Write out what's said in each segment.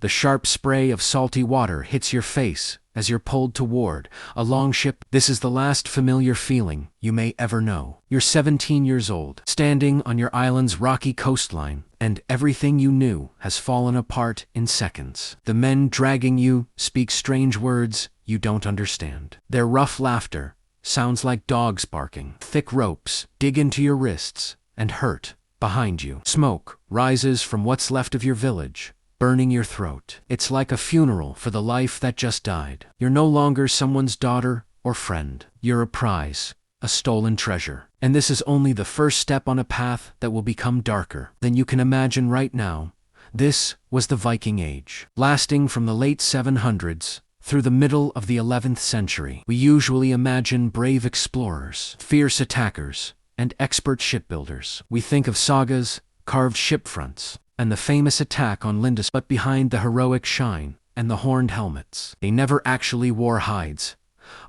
The sharp spray of salty water hits your face as you're pulled toward a longship. This is the last familiar feeling you may ever know. You're 17 years old, standing on your island's rocky coastline, and everything you knew has fallen apart in seconds. The men dragging you speak strange words you don't understand. Their rough laughter sounds like dogs barking. Thick ropes dig into your wrists and hurt behind you. Smoke rises from what's left of your village, burning your throat. It's like a funeral for the life that just died. You're no longer someone's daughter or friend. You're a prize, a stolen treasure. And this is only the first step on a path that will become darker than you can imagine right now. This was the Viking Age, lasting from the late 700s through the middle of the 11th century. We usually imagine brave explorers, fierce attackers, and expert shipbuilders. We think of sagas, carved shipfronts, and the famous attack on Lindis, but behind the heroic shine and the horned helmets, they never actually wore hides.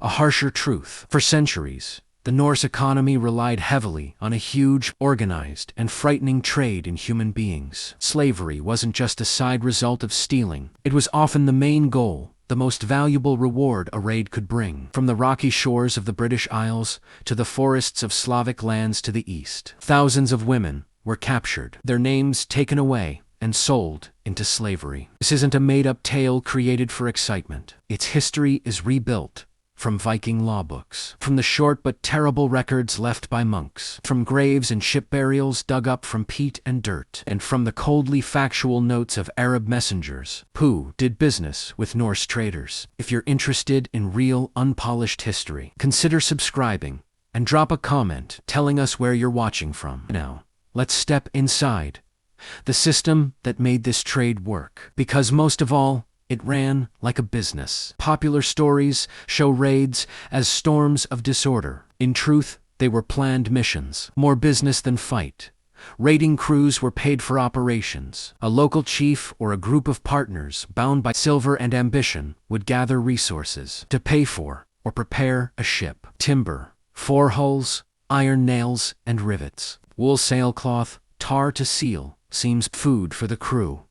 A harsher truth. For centuries, the Norse economy relied heavily on a huge, organized, and frightening trade in human beings. Slavery wasn't just a side result of stealing. It was often the main goal, the most valuable reward a raid could bring. From the rocky shores of the British Isles to the forests of Slavic lands to the east, thousands of women were captured, their names taken away, and sold into slavery. This isn't a made-up tale created for excitement. Its history is rebuilt from Viking law books, from the short but terrible records left by monks, from graves and ship burials dug up from peat and dirt, and from the coldly factual notes of Arab messengers who did business with Norse traders. If you're interested in real, unpolished history, consider subscribing and drop a comment telling us where you're watching from. Now, let's step inside the system that made this trade work. Because most of all, it ran like a business. Popular stories show raids as storms of disorder. In truth, they were planned missions, more business than fight. Raiding crews were paid for operations. A local chief or a group of partners bound by silver and ambition would gather resources to pay for or prepare a ship. Timber, forehulls, iron nails and rivets, wool sailcloth, tar to seal, seams, food for the crew.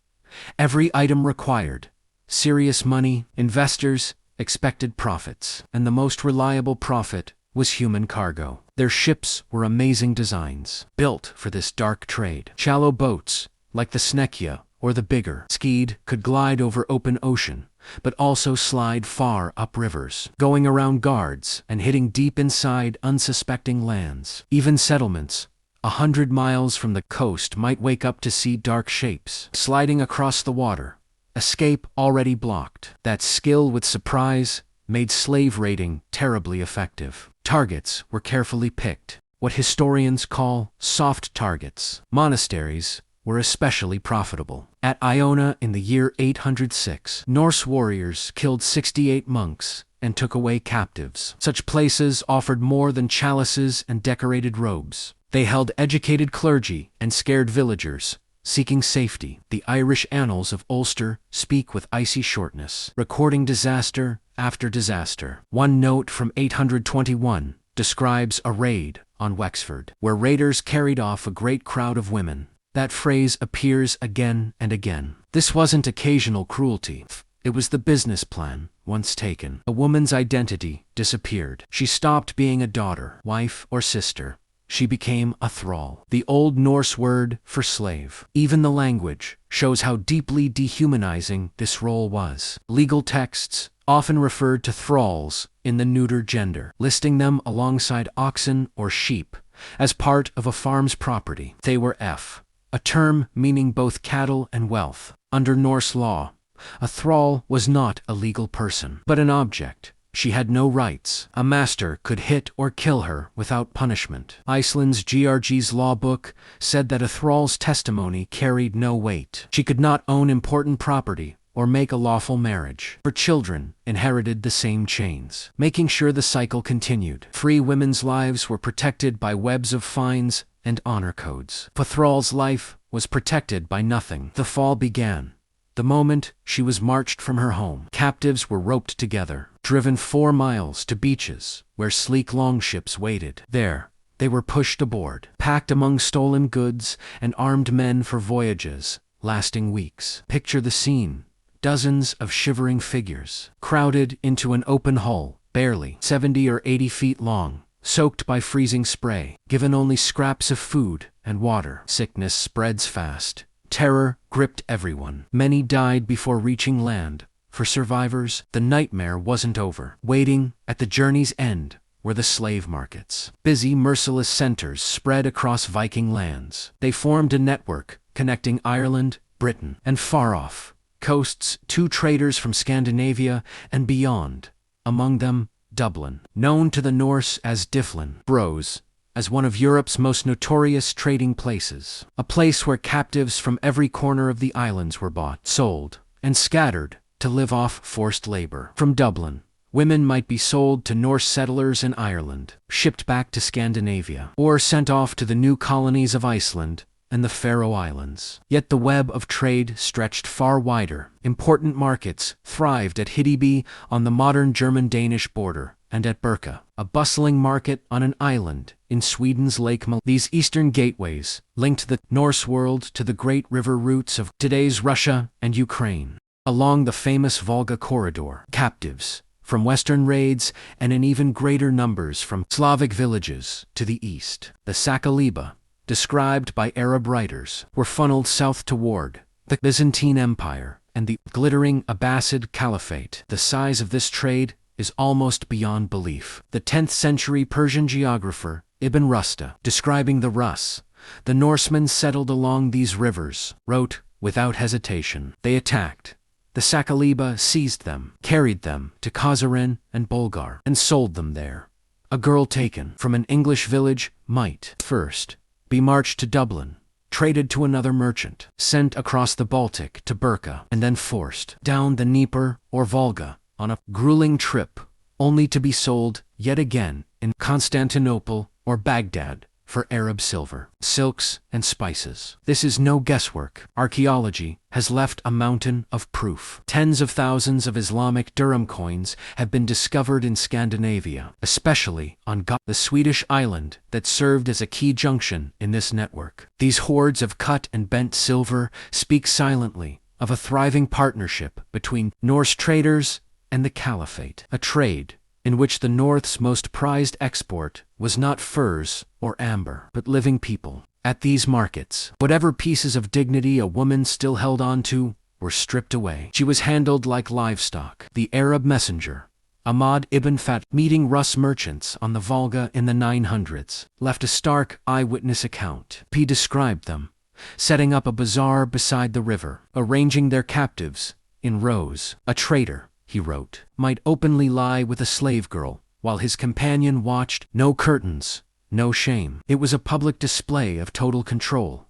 Every item required serious money. Investors expected profits, and the most reliable profit was human cargo. Their ships were amazing designs, built for this dark trade. Shallow boats, like the Snekja or the bigger Skeed, could glide over open ocean, but also slide far up rivers, going around guards and hitting deep inside unsuspecting lands. Even settlements 100 miles from the coast might wake up to see dark shapes sliding across the water, escape already blocked. That skill with surprise made slave raiding terribly effective. Targets were carefully picked, what historians call soft targets. Monasteries were especially profitable. At Iona in the year 806, Norse warriors killed 68 monks and took away captives. Such places offered more than chalices and decorated robes. They held educated clergy and scared villagers seeking safety. The Irish annals of Ulster speak with icy shortness, recording disaster after disaster. One note from 821 describes a raid on Wexford, where raiders carried off a great crowd of women. That phrase appears again and again. This wasn't occasional cruelty. It was the business plan. Once taken, a woman's identity disappeared. She stopped being a daughter, wife, or sister. She became a thrall, the Old Norse word for slave. Even the language shows how deeply dehumanizing this role was. Legal texts often referred to thralls in the neuter gender, listing them alongside oxen or sheep as part of a farm's property. They were a term meaning both cattle and wealth. Under Norse law, a thrall was not a legal person, but an object. She had no rights. A master could hit or kill her without punishment. Iceland's GRG's law book said that a thrall's testimony carried no weight. She could not own important property or make a lawful marriage. Her children inherited the same chains, making sure the cycle continued. Free women's lives were protected by webs of fines and honor codes. A thrall's life was protected by nothing. The fall began the moment she was marched from her home. Captives were roped together, driven 4 miles to beaches where sleek longships waited. There, they were pushed aboard, packed among stolen goods and armed men for voyages lasting weeks. Picture the scene. dozens of shivering figures, crowded into an open hull, barely 70 or 80 feet long, soaked by freezing spray, given only scraps of food and water. Sickness spreads fast. Terror gripped everyone. Many died before reaching land. For survivors, the nightmare wasn't over. Waiting at the journey's end were the slave markets. Busy, merciless centers spread across Viking lands. They formed a network connecting Ireland, Britain, and far-off coasts to traders from Scandinavia and beyond, among them Dublin, known to the Norse as Dyflin, Bros, as one of Europe's most notorious trading places, a place where captives from every corner of the islands were bought, sold, and scattered to live off forced labor. From Dublin, women might be sold to Norse settlers in Ireland, shipped back to Scandinavia, or sent off to the new colonies of Iceland and the Faroe Islands. Yet the web of trade stretched far wider. Important markets thrived at Hiddeby on the modern German-Danish border, and at Birka, a bustling market on an island in Sweden's Lake Mal. These eastern gateways linked the Norse world to the great river routes of today's Russia and Ukraine. Along the famous Volga corridor, captives from Western raids and in even greater numbers from Slavic villages to the east, the Sakaliba, described by Arab writers, were funneled south toward the Byzantine Empire and the glittering Abbasid Caliphate. The size of this trade is almost beyond belief. The 10th century Persian geographer Ibn Rusta, describing the Rus, the Norsemen settled along these rivers, wrote, without hesitation, they attacked. The Sakaliba seized them, carried them to Kazarin and Bulgar, and sold them there. A girl taken from an English village might, first, be marched to Dublin, traded to another merchant, sent across the Baltic to Birka, and then forced down the Dnieper or Volga on a grueling trip, only to be sold yet again in Constantinople or Baghdad for Arab silver, silks, and spices. This is no guesswork. Archaeology has left a mountain of proof. Tens of thousands of Islamic dirham coins have been discovered in Scandinavia, especially on the Swedish island that served as a key junction in this network. These hoards of cut and bent silver speak silently of a thriving partnership between Norse traders and the Caliphate, a trade in which the North's most prized export was not furs or amber, but living people. At these markets, whatever pieces of dignity a woman still held on to were stripped away. She was handled like livestock. The Arab messenger, Ahmad ibn Fat, meeting Rus merchants on the Volga in the 900s, left a stark eyewitness account. He described them, setting up a bazaar beside the river, arranging their captives in rows. A trader, he wrote, might openly lie with a slave girl, while his companion watched. No curtains, no shame. It was a public display of total control,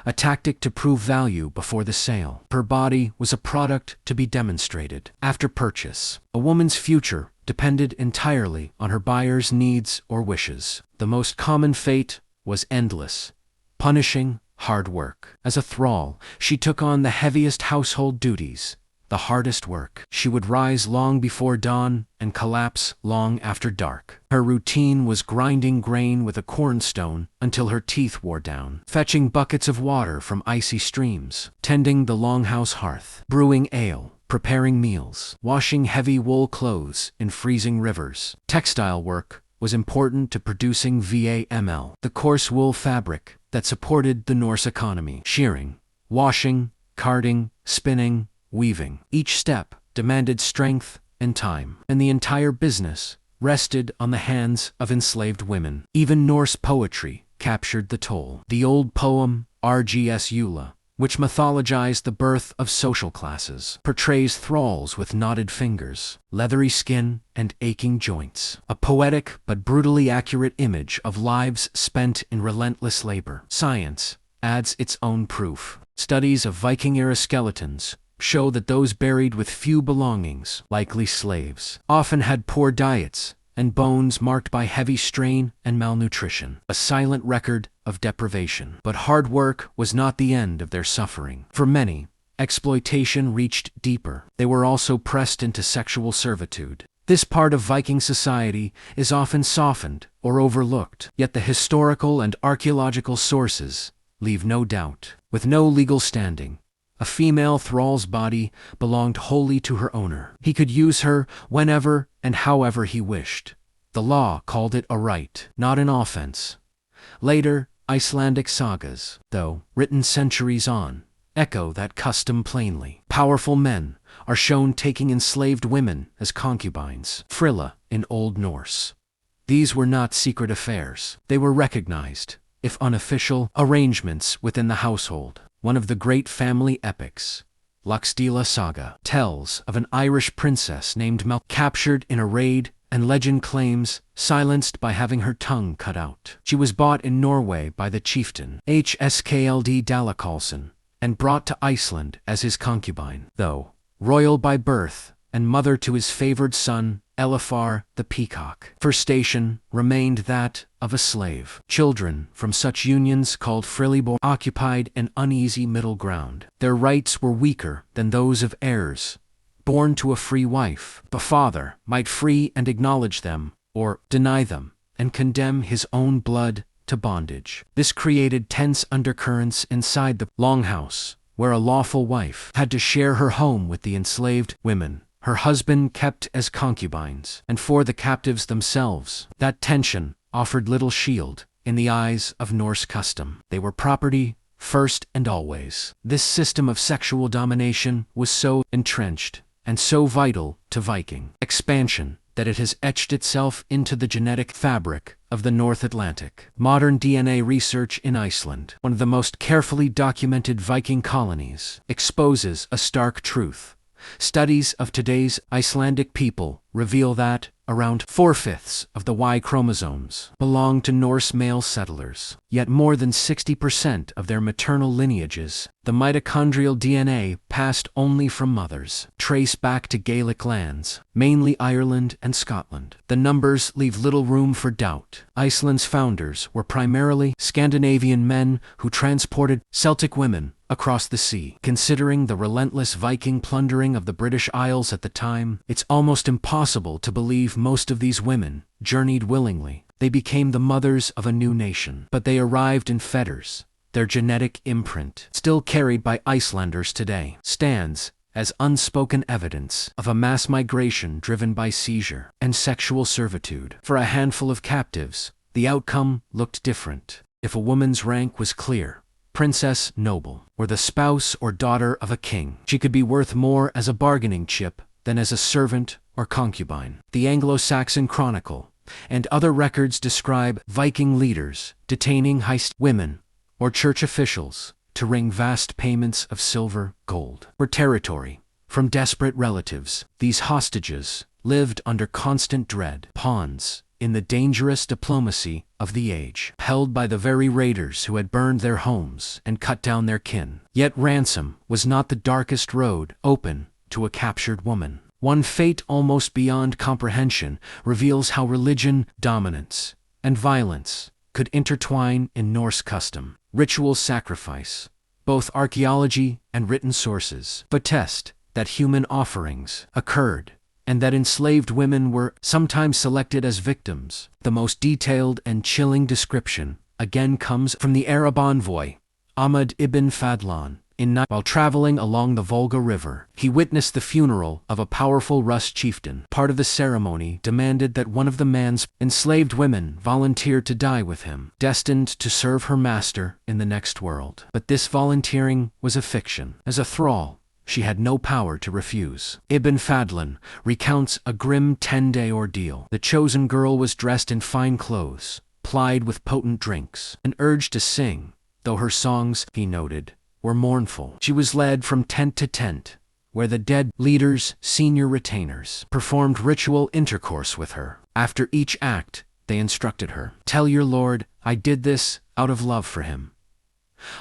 a tactic to prove value before the sale. Her body was a product to be demonstrated. After purchase, a woman's future depended entirely on her buyer's needs or wishes. The most common fate was endless, punishing hard work. As a thrall, she took on the heaviest household duties, the hardest work. She would rise long before dawn and collapse long after dark. Her routine was grinding grain with a cornstone until her teeth wore down, fetching buckets of water from icy streams, tending the longhouse hearth, brewing ale, preparing meals, washing heavy wool clothes in freezing rivers. Textile work was important to producing VAML, the coarse wool fabric that supported the Norse economy. Shearing, washing, carding, spinning, weaving. Each step demanded strength and time, and the entire business rested on the hands of enslaved women. Even Norse poetry captured the toll. The old poem Rgs Eula, which mythologized the birth of social classes, portrays thralls with knotted fingers, leathery skin, and aching joints. A poetic but brutally accurate image of lives spent in relentless labor. Science adds its own proof. Studies of Viking-era skeletons show that those buried with few belongings, likely slaves, often had poor diets and bones marked by heavy strain and malnutrition, a silent record of deprivation. But hard work was not the end of their suffering. For many, exploitation reached deeper. They were also pressed into sexual servitude. This part of Viking society is often softened or overlooked, yet the historical and archaeological sources leave no doubt. With no legal standing, A female thrall's body belonged wholly to her owner. He could use her whenever and however he wished. The law called it a right, not an offense. Later, Icelandic sagas, though written centuries on, echo that custom plainly. Powerful men are shown taking enslaved women as concubines, frilla in Old Norse. These were not secret affairs. They were recognized, if unofficial, arrangements within the household. One of the great family epics, Laxdæla saga, tells of an Irish princess named Mel captured in a raid, and legend claims silenced by having her tongue cut out. She was bought in Norway by the chieftain Hskld Dalakarlsson and brought to Iceland as his concubine. Though royal by birth and mother to his favored son Elifar the Peacock, her station remained that of a slave. Children from such unions, called frillibor, occupied an uneasy middle ground. Their rights were weaker than those of heirs born to a free wife. The father might free and acknowledge them, or deny them, and condemn his own blood to bondage. This created tense undercurrents inside the longhouse, where a lawful wife had to share her home with the enslaved women her husband kept as concubines, and for the captives themselves. That tension offered little shield in the eyes of Norse custom. They were property, first and always. This system of sexual domination was so entrenched and so vital to Viking expansion that it has etched itself into the genetic fabric of the North Atlantic. Modern DNA research in Iceland, one of the most carefully documented Viking colonies, exposes a stark truth. Studies of today's Icelandic people reveal that around 4/5 of the Y chromosomes belong to Norse male settlers. Yet more than 60% of their maternal lineages, the mitochondrial DNA passed only from mothers, trace back to Gaelic lands, mainly Ireland and Scotland. The numbers leave little room for doubt. Iceland's founders were primarily Scandinavian men who transported Celtic women across the sea. Considering the relentless Viking plundering of the British Isles at the time, it's almost impossible to believe most of these women journeyed willingly. They became the mothers of a new nation. But they arrived in fetters. Their genetic imprint, still carried by Icelanders today, stands as unspoken evidence of a mass migration driven by seizure and sexual servitude. For a handful of captives, the outcome looked different. If a woman's rank was clear, princess, noble, or the spouse or daughter of a king, she could be worth more as a bargaining chip than as a servant or concubine. The Anglo-Saxon Chronicle and other records describe Viking leaders detaining women or church officials to wring vast payments of silver, gold, or territory from desperate relatives. These hostages lived under constant dread, pawns in the dangerous diplomacy of the age, held by the very raiders who had burned their homes and cut down their kin. Yet ransom was not the darkest road open to a captured woman. One fate almost beyond comprehension reveals how religion, dominance, and violence could intertwine in Norse custom. Ritual sacrifice, both archaeology and written sources, attest that human offerings occurred and that enslaved women were sometimes selected as victims. The most detailed and chilling description again comes from the Arab envoy, Ahmad ibn Fadlan. While traveling along the Volga River, he witnessed the funeral of a powerful Rus chieftain. Part of the ceremony demanded that one of the man's enslaved women volunteer to die with him, destined to serve her master in the next world. But this volunteering was a fiction. As a thrall, she had no power to refuse. Ibn Fadlan recounts a grim 10-day ordeal. The chosen girl was dressed in fine clothes, plied with potent drinks, and urged to sing, though her songs, he noted, were mournful. She was led from tent to tent, where the dead leaders, senior retainers, performed ritual intercourse with her. After each act, they instructed her, "Tell your lord, I did this out of love for him."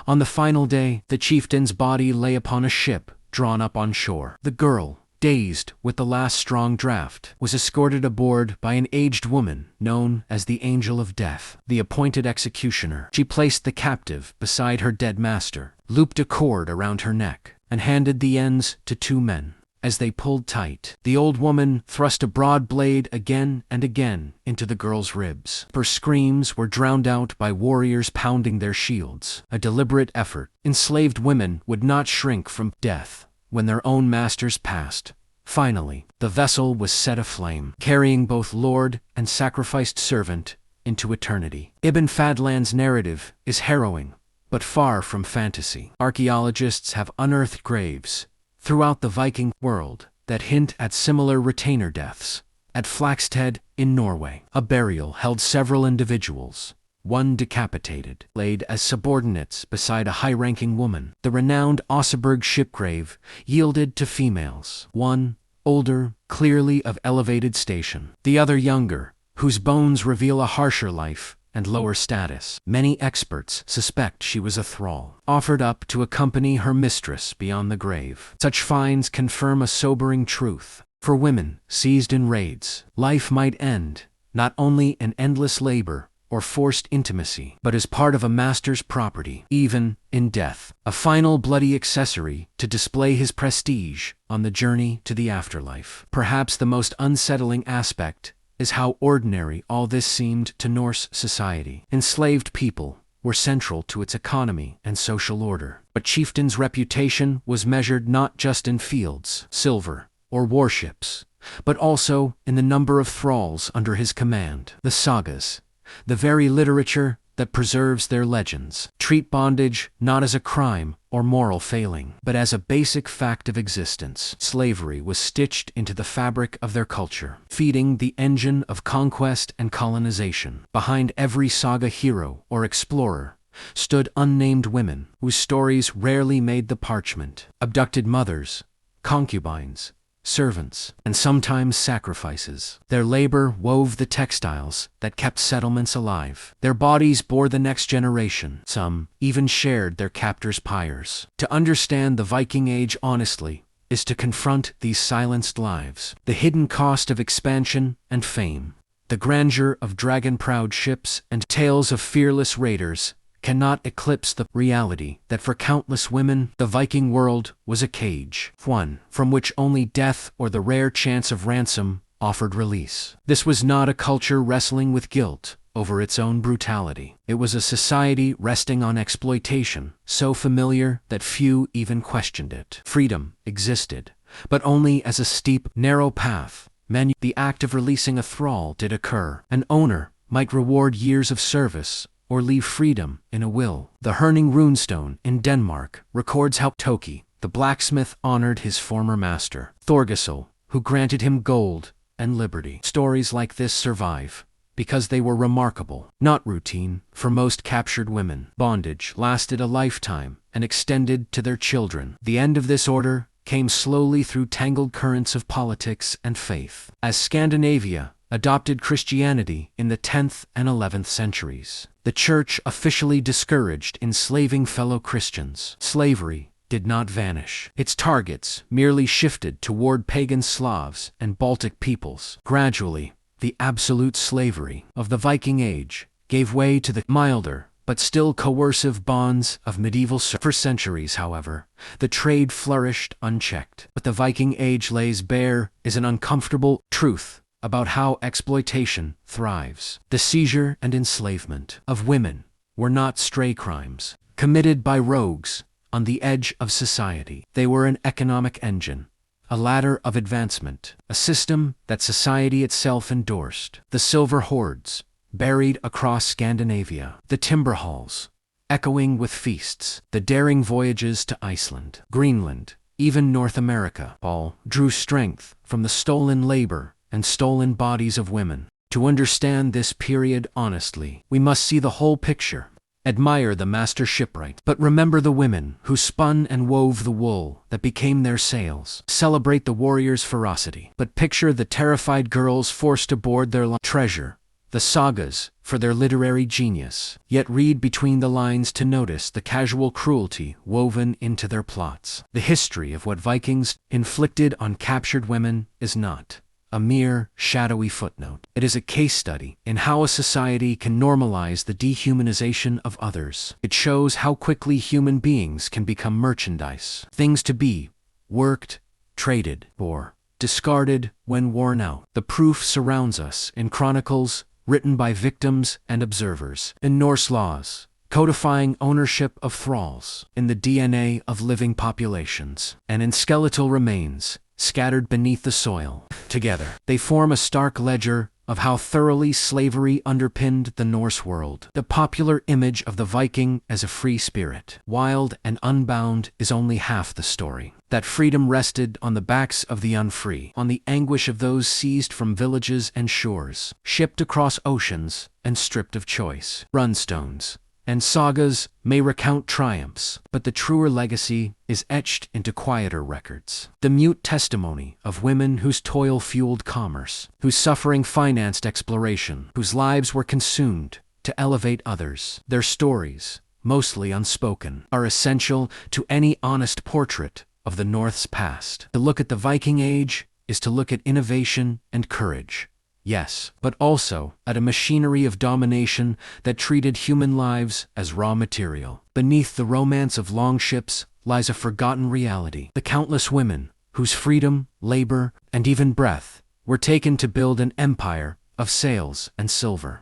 On the final day, the chieftain's body lay upon a ship drawn up on shore. The girl, dazed with the last strong draught, was escorted aboard by an aged woman known as the Angel of Death, the appointed executioner. She placed the captive beside her dead master, looped a cord around her neck, and handed the ends to two men. as they pulled tight. The old woman thrust a broad blade again and again into the girl's ribs. Her screams were drowned out by warriors pounding their shields. A deliberate effort. Enslaved women would not shrink from death when their own masters passed. Finally, the vessel was set aflame, carrying both lord and sacrificed servant into eternity. Ibn Fadlan's narrative is harrowing, but far from fantasy. Archaeologists have unearthed graves throughout the Viking world that hint at similar retainer deaths. At Flaxted, in Norway, a burial held several individuals, one decapitated, laid as subordinates beside a high-ranking woman. The renowned Oseberg shipgrave yielded to females, one older, clearly of elevated station, the other younger, whose bones reveal a harsher life and lower status. Many experts suspect she was a thrall, offered up to accompany her mistress beyond the grave. Such finds confirm a sobering truth. For women seized in raids, life might end, not only in endless labor or forced intimacy, but as part of a master's property, even in death, a final bloody accessory to display his prestige on the journey to the afterlife. Perhaps the most unsettling aspect is how ordinary all this seemed to Norse society. Enslaved people were central to its economy and social order, but chieftain's reputation was measured not just in fields, silver, or warships, but also in the number of thralls under his command. The sagas, the very literature that preserves their legends, treat bondage not as a crime or moral failing, but as a basic fact of existence. Slavery was stitched into the fabric of their culture, feeding the engine of conquest and colonization. Behind every saga hero or explorer stood unnamed women whose stories rarely made the parchment. Abducted mothers, concubines, servants, and sometimes sacrifices. Their labor wove the textiles that kept settlements alive. Their bodies bore the next generation. Some even shared their captors' pyres. To understand the Viking Age honestly is to confront these silenced lives. The hidden cost of expansion and fame, the grandeur of dragon-proud ships and tales of fearless raiders cannot eclipse the reality that for countless women, the Viking world was a cage, one from which only death or the rare chance of ransom offered release. This was not a culture wrestling with guilt over its own brutality. It was a society resting on exploitation, so familiar that few even questioned it. Freedom existed, but only as a steep, narrow path. The act of releasing a thrall did occur. An owner might reward years of service or leave freedom in a will. The Herning runestone in Denmark records how Toki, the blacksmith, honored his former master, Thorgesel, who granted him gold and liberty. Stories like this survive because they were remarkable, not routine. For most captured women, bondage lasted a lifetime and extended to their children. The end of this order came slowly through tangled currents of politics and faith. As Scandinavia adopted Christianity in the 10th and 11th centuries, the Church officially discouraged enslaving fellow Christians. Slavery did not vanish. Its targets merely shifted toward pagan Slavs and Baltic peoples. Gradually, the absolute slavery of the Viking Age gave way to the milder but still coercive bonds of medieval servitude. For centuries, however, the trade flourished unchecked. What the Viking Age lays bare is an uncomfortable truth about how exploitation thrives. The seizure and enslavement of women were not stray crimes committed by rogues on the edge of society. They were an economic engine, a ladder of advancement, a system that society itself endorsed. The silver hoards buried across Scandinavia, the timber halls echoing with feasts, the daring voyages to Iceland, Greenland, even North America, all drew strength from the stolen labor and stolen bodies of women. To understand this period honestly, we must see the whole picture. Admire the master shipwright, but remember the women who spun and wove the wool that became their sails. Celebrate the warrior's ferocity, but picture the terrified girls forced to board their treasure the sagas for their literary genius, yet read between the lines to notice the casual cruelty woven into their plots. The history of what Vikings inflicted on captured women is not a mere shadowy footnote. It is a case study in how a society can normalize the dehumanization of others. It shows how quickly human beings can become merchandise, things to be worked, traded, or discarded when worn out. The proof surrounds us in chronicles written by victims and observers, in Norse laws codifying ownership of thralls, in the DNA of living populations, and in skeletal remains scattered beneath the soil. Together, they form a stark ledger of how thoroughly slavery underpinned the Norse world. The popular image of the Viking as a free spirit, wild and unbound, is only half the story. That freedom rested on the backs of the unfree, on the anguish of those seized from villages and shores, shipped across oceans and stripped of choice. Runstones and sagas may recount triumphs, but the truer legacy is etched into quieter records. The mute testimony of women whose toil fueled commerce, whose suffering financed exploration, whose lives were consumed to elevate others. Their stories, mostly unspoken, are essential to any honest portrait of the North's past. To look at the Viking Age is to look at innovation and courage. Yes, but also at a machinery of domination that treated human lives as raw material. Beneath the romance of longships lies a forgotten reality. The countless women whose freedom, labor, and even breath were taken to build an empire of sails and silver.